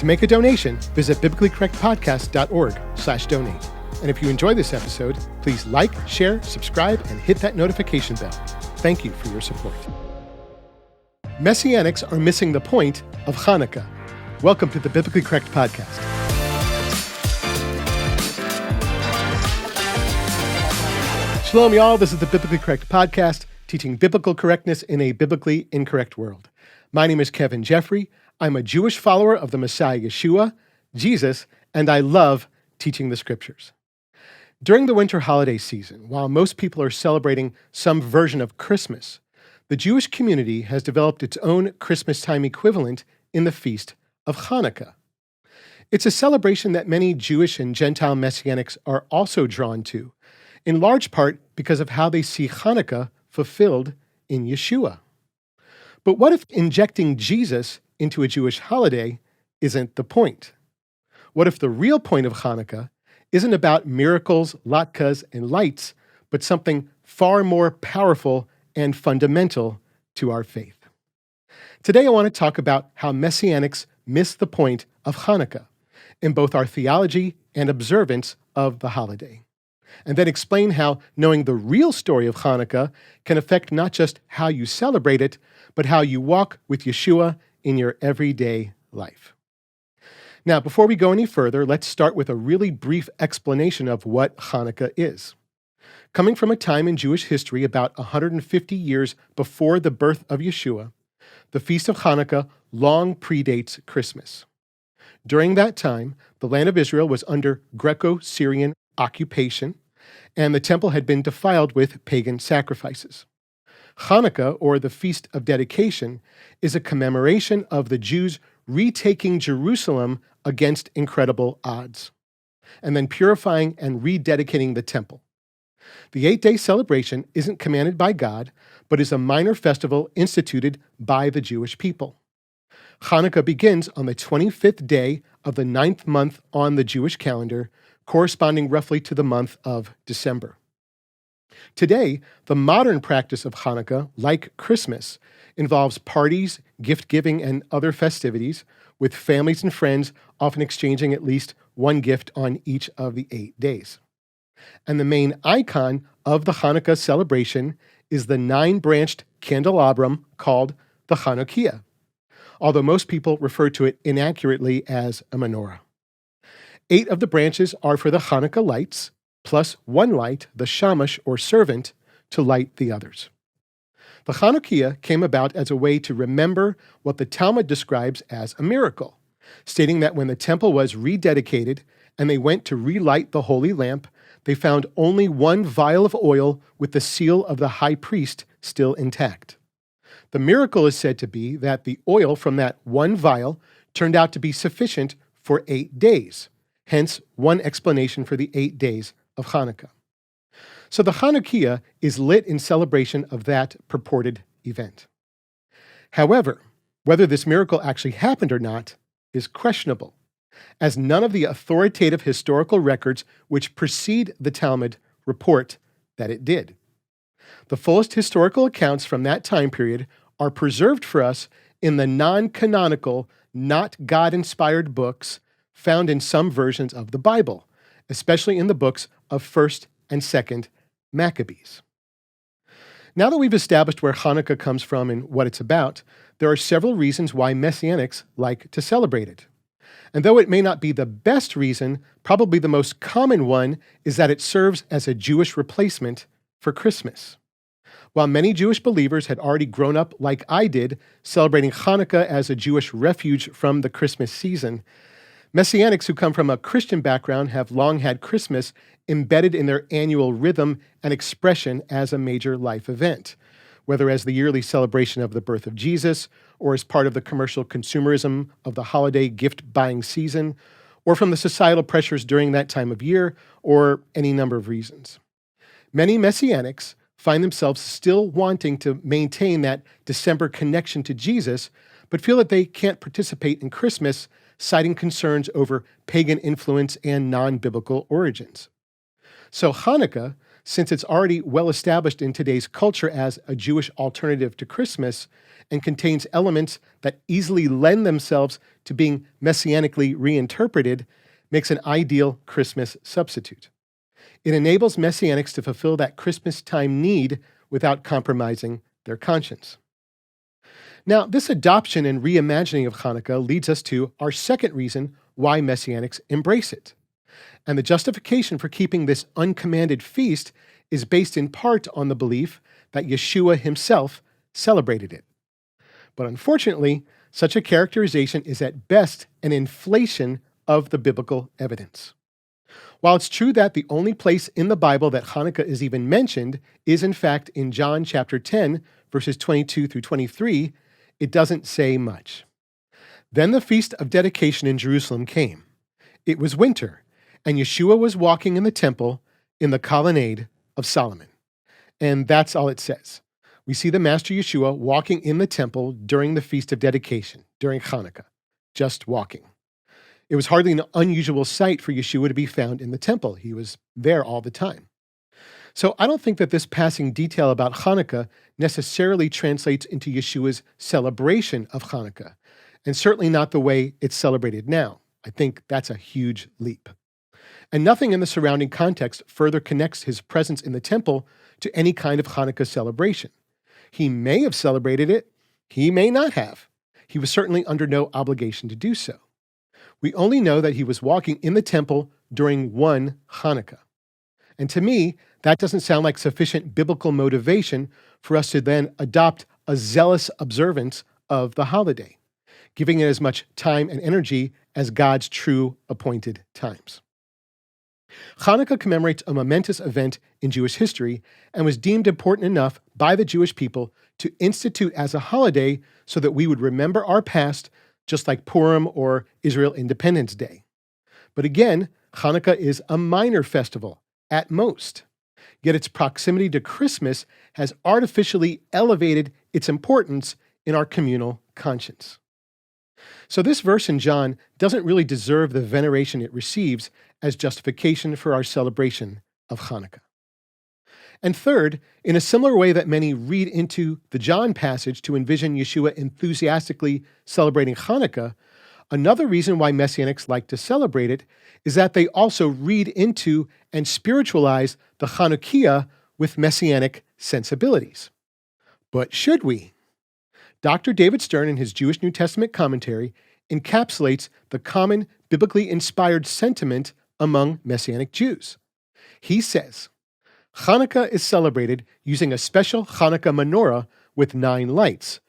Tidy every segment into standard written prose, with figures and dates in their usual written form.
To make a donation, visit biblicallycorrectpodcast.org/donate. And if you enjoy this episode, please like, share, subscribe, and hit that notification bell. Thank you for your support. Messianics are missing the point of Chanukah. Welcome to the Biblically Correct Podcast. Shalom, y'all. This is the Biblically Correct Podcast, teaching biblical correctness in a biblically incorrect world. My name is Geoffrey. I'm a Jewish follower of the Messiah Yeshua, Jesus, and I love teaching the Scriptures. During the winter holiday season, while most people are celebrating some version of Christmas, the Jewish community has developed its own Christmas time equivalent in the Feast of Chanukah. It's a celebration that many Jewish and Gentile Messianics are also drawn to, in large part because of how they see Chanukah fulfilled in Yeshua. But what if injecting Jesus into a Jewish holiday isn't the point? What if the real point of Chanukah isn't about miracles, latkes, and lights, but something far more powerful and fundamental to our faith? Today I want to talk about how Messianics miss the point of Chanukah in both our theology and observance of the holiday, and then explain how knowing the real story of Chanukah can affect not just how you celebrate it, but how you walk with Yeshua in your everyday life. Now, before we go any further, let's start with a really brief explanation of what Chanukah is. Coming from a time in Jewish history about 150 years before the birth of Yeshua, the Feast of Chanukah long predates Christmas. During that time, the land of Israel was under Greco-Syrian occupation, and the temple had been defiled with pagan sacrifices. Chanukah, or the Feast of Dedication, is a commemoration of the Jews retaking Jerusalem against incredible odds, and then purifying and rededicating the temple. The 8-day celebration isn't commanded by God, but is a minor festival instituted by the Jewish people. Chanukah begins on the 25th day of the 9th month on the Jewish calendar, corresponding roughly to the month of December. Today, the modern practice of Chanukah, like Christmas, involves parties, gift-giving, and other festivities, with families and friends often exchanging at least one gift on each of the 8 days. And the main icon of the Chanukah celebration is the 9-branched candelabrum called the Chanukah, although most people refer to it inaccurately as a menorah. 8 of the branches are for the Chanukah lights, plus 1 light, the shamash or servant, to light the others. The Chanukah came about as a way to remember what the Talmud describes as a miracle, stating that when the temple was rededicated and they went to relight the holy lamp, they found only 1 vial of oil with the seal of the high priest still intact. The miracle is said to be that the oil from that 1 vial turned out to be sufficient for 8 days, hence one explanation for the 8 days of Chanukah. So the Chanukah is lit in celebration of that purported event. However, whether this miracle actually happened or not is questionable, as none of the authoritative historical records which precede the Talmud report that it did. The fullest historical accounts from that time period are preserved for us in the non-canonical, not God-inspired books found in some versions of the Bible, especially in the books of 1st and 2nd Maccabees. Now that we've established where Chanukah comes from and what it's about, there are several reasons why Messianics like to celebrate it. And though it may not be the best reason, probably the most common one is that it serves as a Jewish replacement for Christmas. While many Jewish believers had already grown up like I did, celebrating Chanukah as a Jewish refuge from the Christmas season, Messianics who come from a Christian background have long had Christmas embedded in their annual rhythm and expression as a major life event, whether as the yearly celebration of the birth of Jesus, or as part of the commercial consumerism of the holiday gift-buying season, or from the societal pressures during that time of year, or any number of reasons. Many Messianics find themselves still wanting to maintain that December connection to Jesus, but feel that they can't participate in Christmas, citing concerns over pagan influence and non-biblical origins. So Chanukah, Since it's already well established in today's culture as a Jewish alternative to Christmas and contains elements that easily lend themselves to being messianically reinterpreted, makes an ideal Christmas substitute. It enables Messianics to fulfill that Christmas time need without compromising their conscience. Now, this adoption and reimagining of Chanukah leads us to our second reason why Messianics embrace it. And the justification for keeping this uncommanded feast is based in part on the belief that Yeshua himself celebrated it. But unfortunately, such a characterization is at best an inflation of the biblical evidence. While it's true that the only place in the Bible that Chanukah is even mentioned is in fact in John chapter 10, verses 22 through 23, it doesn't say much. Then the feast of dedication in Jerusalem came. It was winter, and Yeshua was walking in the temple in the colonnade of Solomon. And that's all it says. We see the Master Yeshua walking in the temple during the feast of dedication, during Chanukah, just walking. It was hardly an unusual sight for Yeshua to be found in the temple. He was there all the time. So I don't think that this passing detail about Chanukah necessarily translates into Yeshua's celebration of Chanukah, and certainly not the way it's celebrated now. I think that's a huge leap. And nothing in the surrounding context further connects his presence in the temple to any kind of Chanukah celebration. He may have celebrated it, he may not have. He was certainly under no obligation to do so. We only know that he was walking in the temple during one Chanukah. And to me, that doesn't sound like sufficient biblical motivation for us to then adopt a zealous observance of the holiday, giving it as much time and energy as God's true appointed times. Chanukah commemorates a momentous event in Jewish history and was deemed important enough by the Jewish people to institute as a holiday so that we would remember our past, just like Purim or Israel Independence Day. But again, Chanukah is a minor festival, at most. Yet its proximity to Christmas has artificially elevated its importance in our communal conscience. So this verse in John doesn't really deserve the veneration it receives as justification for our celebration of Chanukah. And third, in a similar way that many read into the John passage to envision Yeshua enthusiastically celebrating Chanukah, another reason why Messianics like to celebrate it is that they also read into and spiritualize the Chanukiah with Messianic sensibilities. But should we? Dr. David Stern, in his Jewish New Testament commentary, encapsulates the common biblically inspired sentiment among Messianic Jews. He says, Chanukah is celebrated using a special Chanukah menorah with 9 lights.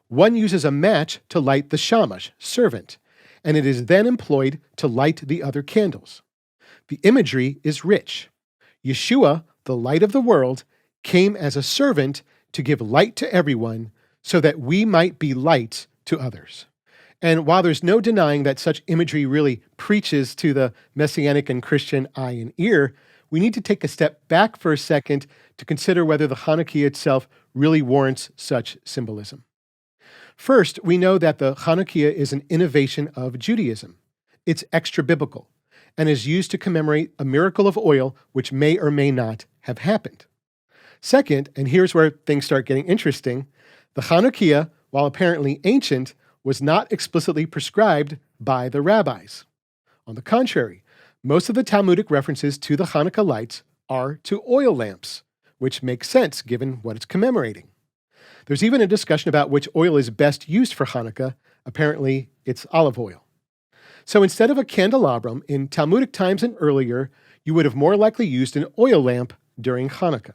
One uses a match to light the shamash, servant, and it is then employed to light the other candles. The imagery is rich. Yeshua, the light of the world, came as a servant to give light to everyone so that we might be light to others. And while there's no denying that such imagery really preaches to the Messianic and Christian eye and ear, we need to take a step back for a second to consider whether the Chanukiah itself really warrants such symbolism. First, we know that the Chanukiah is an innovation of Judaism. It's extra-biblical and is used to commemorate a miracle of oil which may or may not have happened. Second, and here's where things start getting interesting, the Chanukiah, while apparently ancient, was not explicitly prescribed by the rabbis. On the contrary, most of the Talmudic references to the Chanukah lights are to oil lamps, which makes sense given what it's commemorating. There's even a discussion about which oil is best used for Chanukah. Apparently, it's olive oil. So instead of a candelabrum, in Talmudic times and earlier, you would have more likely used an oil lamp during Chanukah.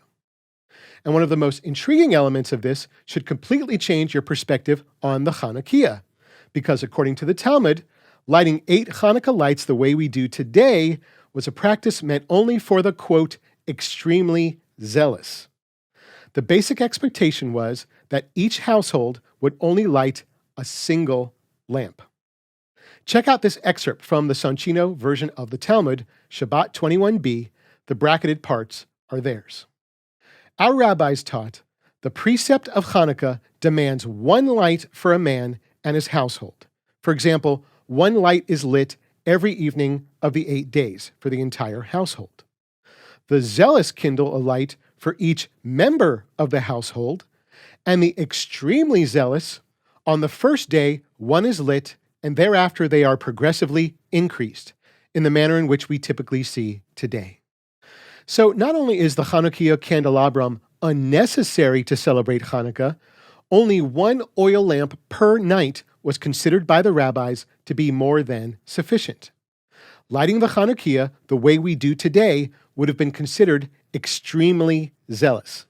And one of the most intriguing elements of this should completely change your perspective on the Chanukiah, because according to the Talmud, lighting 8 Chanukah lights the way we do today was a practice meant only for the, quote, extremely zealous. The basic expectation was that each household would only light a single lamp. Check out this excerpt from the Soncino version of the Talmud, Shabbat 21b. The bracketed parts are theirs. Our rabbis taught, the precept of Chanukah demands 1 light for a man and his household. For example, 1 light is lit every evening of the 8 days for the entire household. the zealous kindle a light for each member of the household, and the extremely zealous, on the first day one is lit, and thereafter they are progressively increased in the manner in which we typically see today. So not only is the Chanukah candelabrum unnecessary to celebrate Hanukkah, only one oil lamp per night was considered by the rabbis to be more than sufficient. Lighting the Chanukah the way we do today would have been considered extremely zealous.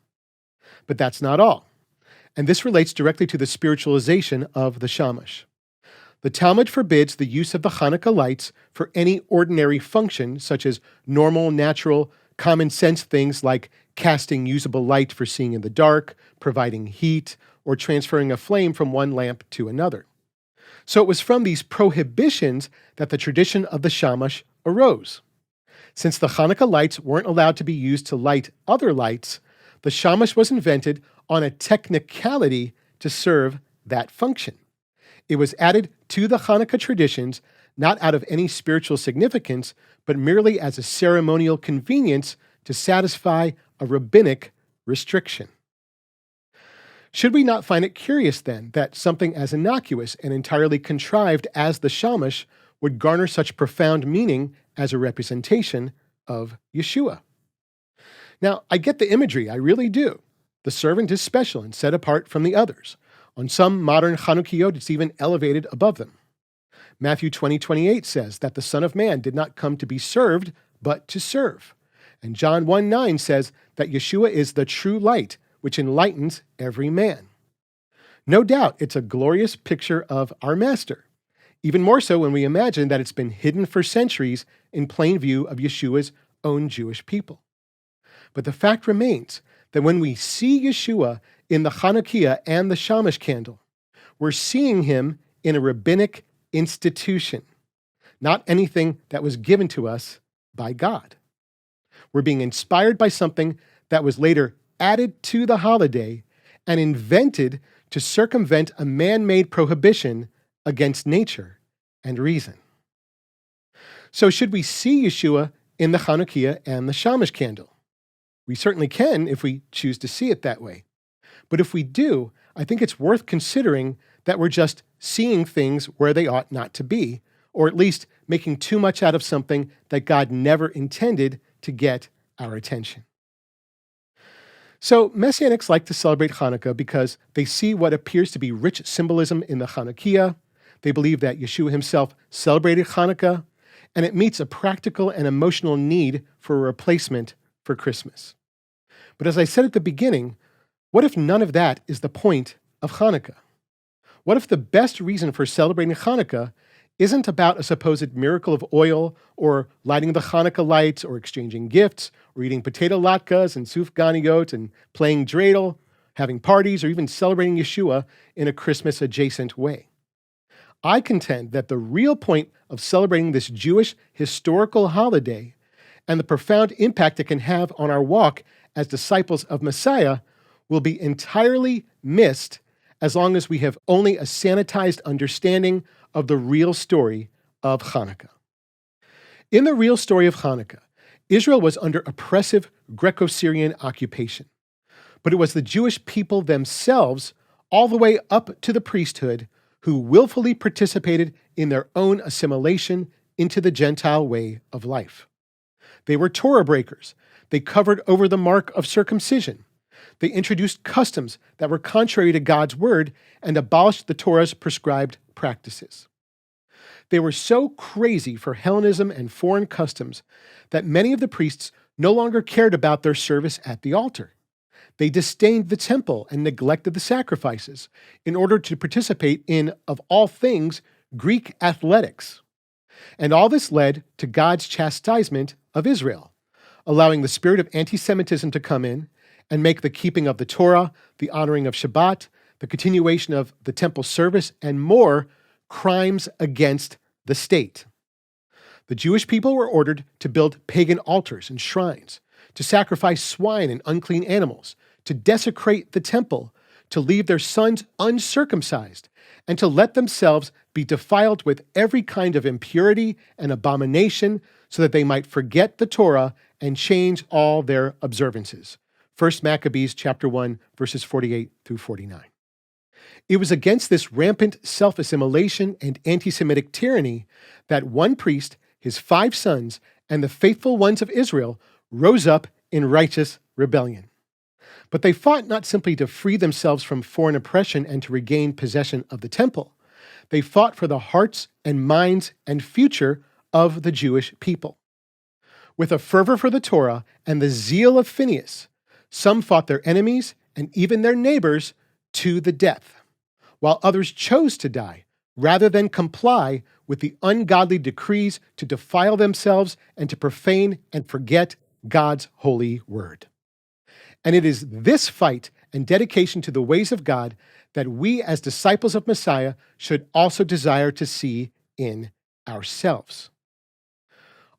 But that's not all. And this relates directly to the spiritualization of the shamash. The Talmud forbids the use of the Hanukkah lights for any ordinary function, such as normal, natural, common sense things like casting usable light for seeing in the dark, providing heat, or transferring a flame from one lamp to another. So it was from these prohibitions that the tradition of the shamash arose. Since the Hanukkah lights weren't allowed to be used to light other lights, the shamash was invented on a technicality to serve that function. It was added to the Hanukkah traditions not out of any spiritual significance, but merely as a ceremonial convenience to satisfy a rabbinic restriction. Should we not find it curious, then, that something as innocuous and entirely contrived as the shamash would garner such profound meaning as a representation of Yeshua? Now, I get the imagery, I really do. The servant is special and set apart from the others. On some modern Chanukiot, it's even elevated above them. Matthew 20:28 says that the Son of Man did not come to be served, but to serve. And John 1:9 says that Yeshua is the true light, which enlightens every man. No doubt it's a glorious picture of our Master, even more so when we imagine that it's been hidden for centuries in plain view of Yeshua's own Jewish people. But the fact remains that when we see Yeshua in the Chanukah and the Shamash candle, we're seeing him in a rabbinic institution, not anything that was given to us by God. We're being inspired by something that was later added to the holiday and invented to circumvent a man-made prohibition against nature and reason. So should we see Yeshua in the Chanukah and the Shamash candle? We certainly can if we choose to see it that way. But if we do, I think it's worth considering that we're just seeing things where they ought not to be, or at least making too much out of something that God never intended to get our attention. So Messianics like to celebrate Hanukkah because they see what appears to be rich symbolism in the Chanukah. They believe that Yeshua himself celebrated Hanukkah, and it meets a practical and emotional need for a replacement for Christmas. But as I said at the beginning, what if none of that is the point of Hanukkah? What if the best reason for celebrating Hanukkah isn't about a supposed miracle of oil, or lighting the Hanukkah lights, or exchanging gifts, or eating potato latkes and sufganiyot, and playing dreidel, having parties, or even celebrating Yeshua in a Christmas-adjacent way? I contend that the real point of celebrating this Jewish historical holiday and the profound impact it can have on our walk as disciples of Messiah will be entirely missed as long as we have only a sanitized understanding of the real story of Hanukkah. In the real story of Hanukkah, Israel was under oppressive Greco-Syrian occupation, but it was the Jewish people themselves, all the way up to the priesthood, who willfully participated in their own assimilation into the Gentile way of life. They were Torah breakers. They covered over the mark of circumcision. They introduced customs that were contrary to God's word and abolished the Torah's prescribed practices. They were so crazy for Hellenism and foreign customs that many of the priests no longer cared about their service at the altar. They disdained the temple and neglected the sacrifices in order to participate in, of all things, Greek athletics. And all this led to God's chastisement of Israel, allowing the spirit of anti-Semitism to come in and make the keeping of the Torah, the honoring of Shabbat, the continuation of the temple service, and more crimes against the state. The Jewish people were ordered to build pagan altars and shrines, to sacrifice swine and unclean animals, to desecrate the temple, to leave their sons uncircumcised, and to let themselves be defiled with every kind of impurity and abomination so that they might forget the Torah and change all their observances. 1 Maccabees chapter 1, verses 48 through 49. It was against this rampant self-assimilation and anti-Semitic tyranny that one priest, his 5 sons, and the faithful ones of Israel rose up in righteous rebellion. But they fought not simply to free themselves from foreign oppression and to regain possession of the temple. They fought for the hearts and minds and future of the Jewish people. With a fervor for the Torah and the zeal of Phinehas, some fought their enemies and even their neighbors to the death, while others chose to die rather than comply with the ungodly decrees to defile themselves and to profane and forget God's holy word. And it is this fight and dedication to the ways of God that we as disciples of Messiah should also desire to see in ourselves.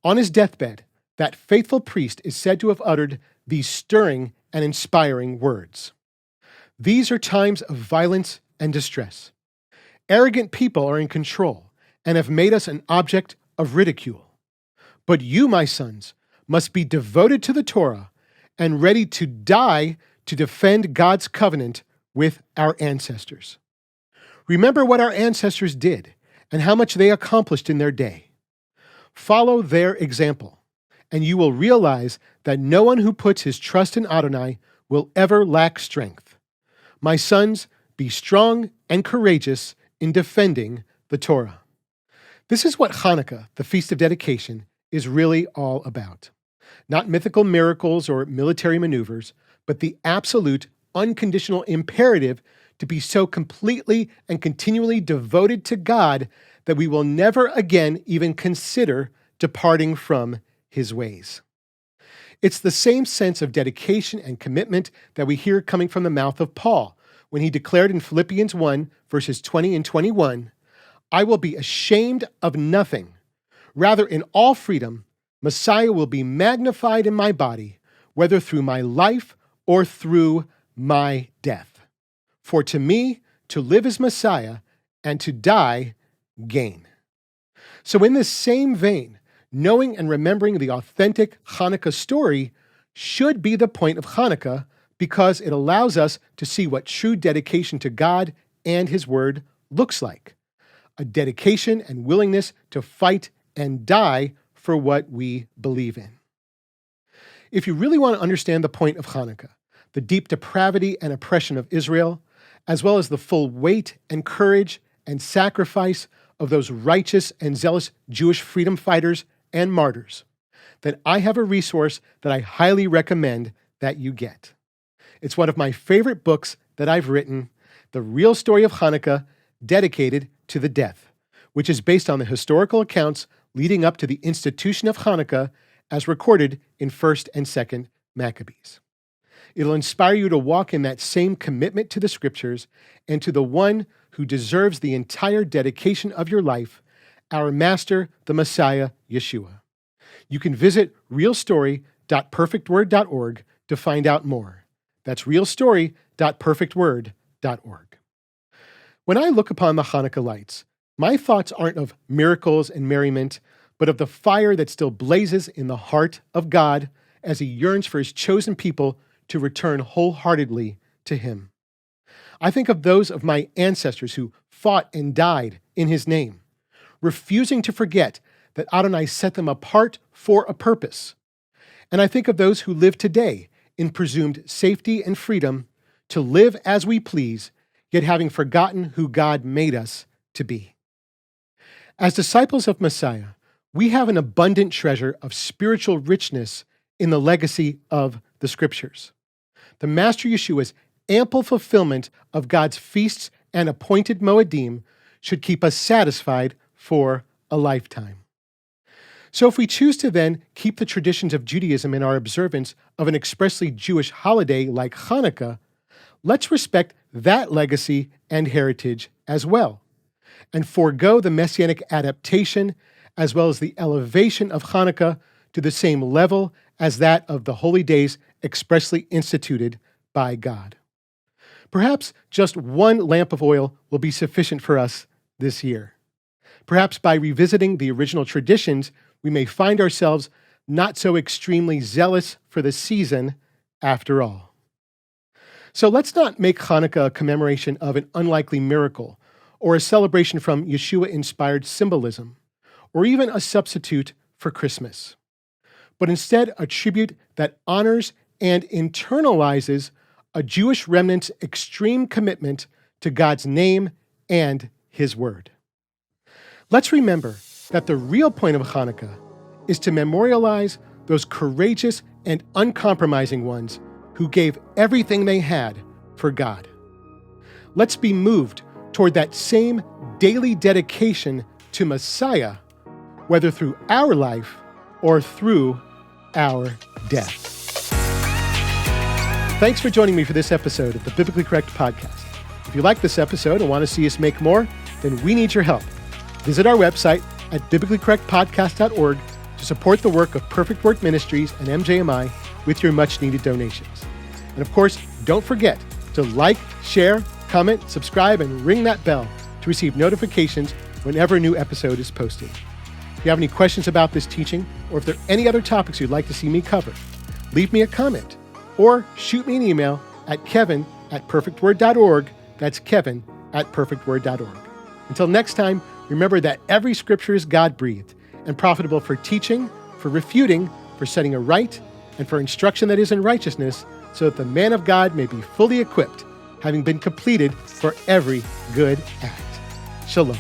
On his deathbed, that faithful priest is said to have uttered these stirring and inspiring words. These are times of violence and distress. Arrogant people are in control and have made us an object of ridicule. But you, my sons, must be devoted to the Torah and ready to die to defend God's covenant with our ancestors. Remember what our ancestors did and how much they accomplished in their day. Follow their example, and you will realize that no one who puts his trust in Adonai will ever lack strength. My sons, be strong and courageous in defending the Torah. This is what Chanukah, the Feast of Dedication, is really all about. Not mythical miracles or military maneuvers, but the absolute, unconditional imperative to be so completely and continually devoted to God that we will never again even consider departing from his ways. It's the same sense of dedication and commitment that we hear coming from the mouth of Paul when he declared in Philippians 1, verses 20 and 21, I will be ashamed of nothing. Rather, in all freedom, Messiah will be magnified in my body, whether through my life or through my death. For to me, to live is Messiah, and to die, gain. So in this same vein, knowing and remembering the authentic Chanukah story should be the point of Chanukah because it allows us to see what true dedication to God and his word looks like. A dedication and willingness to fight and die for what we believe in. If you really want to understand the point of Chanukah, the deep depravity and oppression of Israel, as well as the full weight and courage and sacrifice of those righteous and zealous Jewish freedom fighters and martyrs, then I have a resource that I highly recommend that you get. It's one of my favorite books that I've written, The Real Story of Chanukah, Dedicated to the Death, which is based on the historical accounts leading up to the institution of Chanukah as recorded in 1st and 2nd Maccabees. It'll inspire you to walk in that same commitment to the scriptures and to the one who deserves the entire dedication of your life, our Master, the Messiah, Yeshua. You can visit realstory.perfectword.org to find out more. That's realstory.perfectword.org. When I look upon the Chanukah lights, my thoughts aren't of miracles and merriment, but of the fire that still blazes in the heart of God as he yearns for his chosen people to return wholeheartedly to him. I think of those of my ancestors who fought and died in his name, refusing to forget that Adonai set them apart for a purpose. And I think of those who live today in presumed safety and freedom to live as we please, yet having forgotten who God made us to be. As disciples of Messiah, we have an abundant treasure of spiritual richness in the legacy of the Scriptures. The Master Yeshua's ample fulfillment of God's feasts and appointed Moedim should keep us satisfied for a lifetime. So if we choose to then keep the traditions of Judaism in our observance of an expressly Jewish holiday like Chanukah, let's respect that legacy and heritage as well, and forego the Messianic adaptation as well as the elevation of Chanukah to the same level as that of the holy days expressly instituted by God. Perhaps just one lamp of oil will be sufficient for us this year. Perhaps by revisiting the original traditions, we may find ourselves not so extremely zealous for the season after all. So let's not make Chanukah a commemoration of an unlikely miracle, or a celebration from Yeshua-inspired symbolism, or even a substitute for Christmas, but instead a tribute that honors and internalizes a Jewish remnant's extreme commitment to God's name and His Word. Let's remember that the real point of Chanukah is to memorialize those courageous and uncompromising ones who gave everything they had for God. Let's be moved toward that same daily dedication to Messiah, whether through our life or through our death. Thanks for joining me for this episode of the Biblically Correct Podcast. If you like this episode and want to see us make more, then we need your help. Visit our website at biblicallycorrectpodcast.org to support the work of Perfect Word Ministries and MJMI with your much-needed donations. And of course, don't forget to like, share, comment, subscribe, and ring that bell to receive notifications whenever a new episode is posted. If you have any questions about this teaching, or if there are any other topics you'd like to see me cover, leave me a comment or shoot me an email at kevin@perfectword.org. That's kevin@perfectword.org. Until next time, remember that every scripture is God-breathed and profitable for teaching, for refuting, for setting a right, and for instruction that is in righteousness, so that the man of God may be fully equipped, having been completed for every good act. Shalom.